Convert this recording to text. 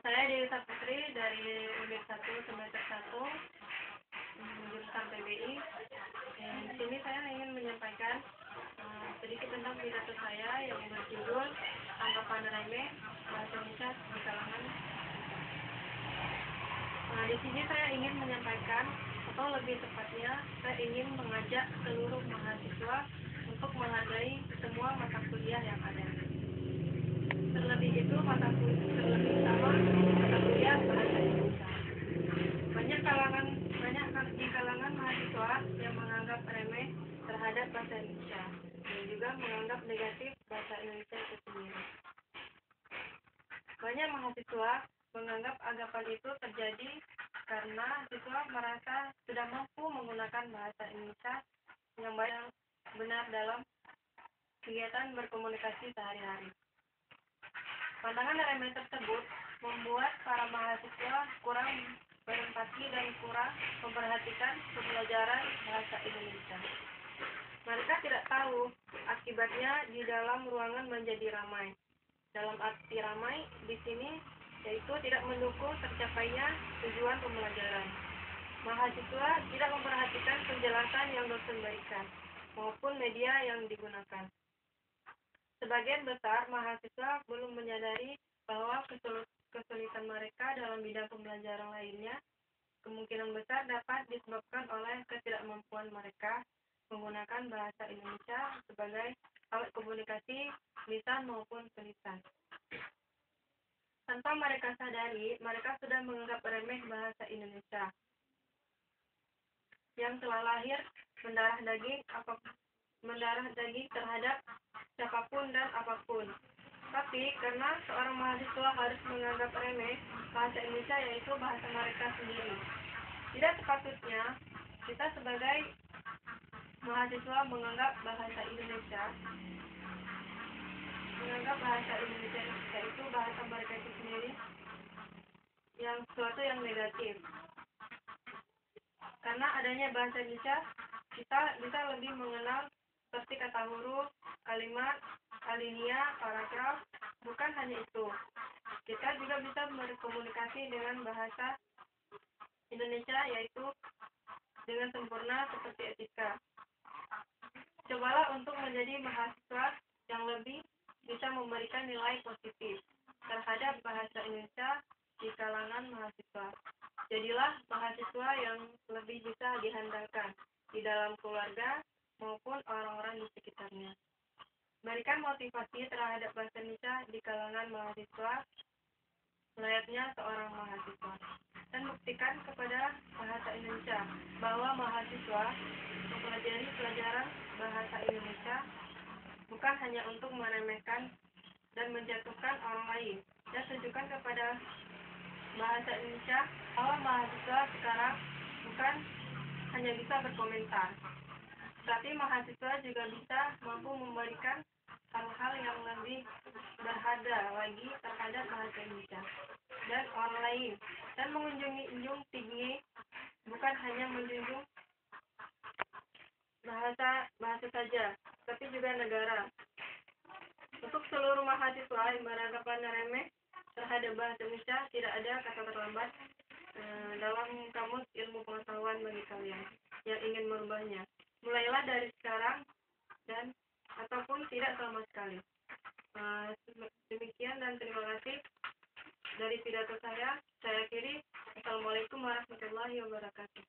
Saya Dewi Saputri dari Unit 1 semester 1 jurusan PBI. Di sini saya ingin menyampaikan sedikit tentang pidato saya yang berjudul Tanggapan Remeh Bahasa Indonesia di Kalangan. Di sini saya ingin menyampaikan, atau lebih tepatnya saya ingin mengajak seluruh mahasiswa untuk menghargai semua mata kuliah yang ada. Terlebih utama mata kuliah bahasa Indonesia. Banyak di kalangan mahasiswa yang menganggap remeh terhadap bahasa Indonesia dan juga menganggap negatif bahasa Indonesia itu sendiri. Banyak mahasiswa menganggap anggapan itu terjadi karena siswa merasa sudah mampu menggunakan bahasa Indonesia yang benar dalam kegiatan berkomunikasi sehari-hari. Pandangan remeh tersebut membuat para mahasiswa kurang berempati dan kurang memperhatikan pembelajaran bahasa Indonesia. Mereka tidak tahu akibatnya di dalam ruangan menjadi ramai. Dalam arti ramai di sini yaitu tidak mendukung tercapainya tujuan pembelajaran. Mahasiswa tidak memperhatikan penjelasan yang dosen berikan maupun media yang digunakan. Sebagian besar mahasiswa belum menyadari bahwa kesulitan mereka dalam bidang pembelajaran lainnya kemungkinan besar dapat disebabkan oleh ketidakmampuan mereka menggunakan bahasa Indonesia sebagai alat komunikasi lisan maupun tulisan. Tanpa mereka sadari, mereka sudah menganggap remeh bahasa Indonesia yang telah lahir mendarah daging terhadap siapapun dan apapun. Tapi karena seorang mahasiswa harus menganggap remeh bahasa Indonesia yaitu bahasa mereka sendiri. Tidak sepatutnya kita sebagai mahasiswa menganggap bahasa Indonesia yaitu bahasa mereka itu sendiri yang sesuatu yang negatif. Karena adanya bahasa Indonesia, kita bisa lebih mengenal seperti kata huruf, kalimat, alinea, paragraf. Bukan hanya itu, kita juga bisa berkomunikasi dengan bahasa Indonesia yaitu dengan sempurna seperti etika. Cobalah untuk menjadi mahasiswa yang lebih bisa memberikan nilai positif terhadap bahasa Indonesia di kalangan mahasiswa. Jadilah mahasiswa yang lebih bisa diandalkan di dalam keluarga maupun orang-orang di sekitarnya. Berikan motivasi terhadap bahasa Indonesia di kalangan mahasiswa layaknya seorang mahasiswa. Dan buktikan kepada bahasa Indonesia bahwa mahasiswa mempelajari pelajaran bahasa Indonesia bukan hanya untuk meremehkan dan menjatuhkan orang lain. Dan tunjukkan kepada bahasa Indonesia bahwa mahasiswa sekarang bukan hanya bisa berkomentar, tapi mahasiswa juga bisa mampu memberikan hal-hal yang lebih berharga lagi terhadap bahasa Indonesia dan orang lain, dan menjunjung tinggi bukan hanya menjunjung bahasa saja, tapi juga negara. Untuk seluruh mahasiswa yang beranggapan remeh terhadap bahasa Indonesia, tidak ada kata terlambat dalam kamus ilmu pengetahuan bagi kalian yang ingin merubahnya. Mulailah dari sekarang dan ataupun tidak sama sekali. Demikian dan terima kasih dari pidato saya. Saya akhiri. Assalamualaikum warahmatullahi wabarakatuh.